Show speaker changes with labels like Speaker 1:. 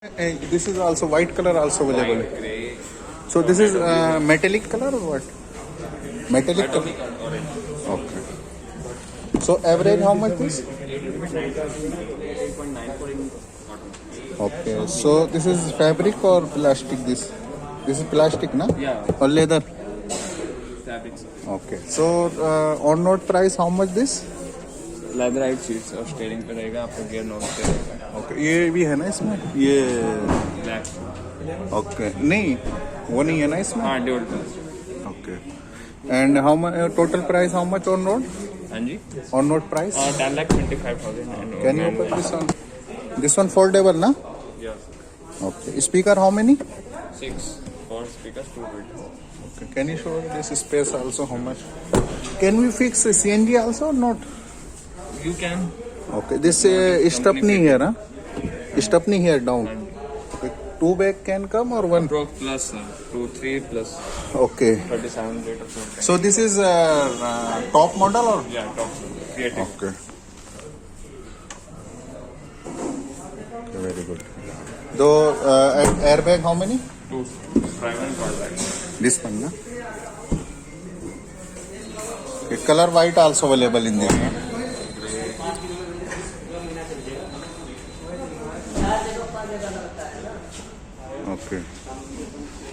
Speaker 1: And this is also white color also available.
Speaker 2: White, grey,
Speaker 1: So this is metallic color or what? Metallic color.
Speaker 2: metallic orange.
Speaker 1: Okay. So average how much is?
Speaker 2: 8.94 in cotton.
Speaker 1: Okay. So this is fabric or plastic? This is plastic, na?
Speaker 2: Yeah,
Speaker 1: Or leather?
Speaker 2: fabrics.
Speaker 1: Okay. So on note price how much this?
Speaker 2: Leatherette sheets और steering पे रहेगा आपको gear note पे रहेगा
Speaker 1: Okay. ये भी है ना इसमें? ये
Speaker 2: ब्लैक
Speaker 1: okay. नहीं वो नहीं है ना इसमें?
Speaker 2: हाँ ड्यूल पे
Speaker 1: Okay. And how much total price? How much on note?
Speaker 2: हाँ जी
Speaker 1: On note price?
Speaker 2: 10,25,000
Speaker 1: Can you open this one? This one foldable, na?
Speaker 2: Yeah,
Speaker 1: Okay. Speaker how many?
Speaker 2: 6 4 speakers 2 bit
Speaker 1: Okay. Can you show this space also how much? Can we fix CNG also or not?
Speaker 2: you can
Speaker 1: Okay. This stepney here, huh? Stepney here down. Okay. 2 bag can come or 1?
Speaker 2: Pro plus 2 3 plus
Speaker 1: Okay.
Speaker 2: 37 liter so
Speaker 1: So this is top model or?
Speaker 2: yeah top creative
Speaker 1: Okay. Okay, very good. So airbag how many?
Speaker 2: 2 private and quad bag
Speaker 1: This one, na? Okay. Color white also available in this. Na? Okay.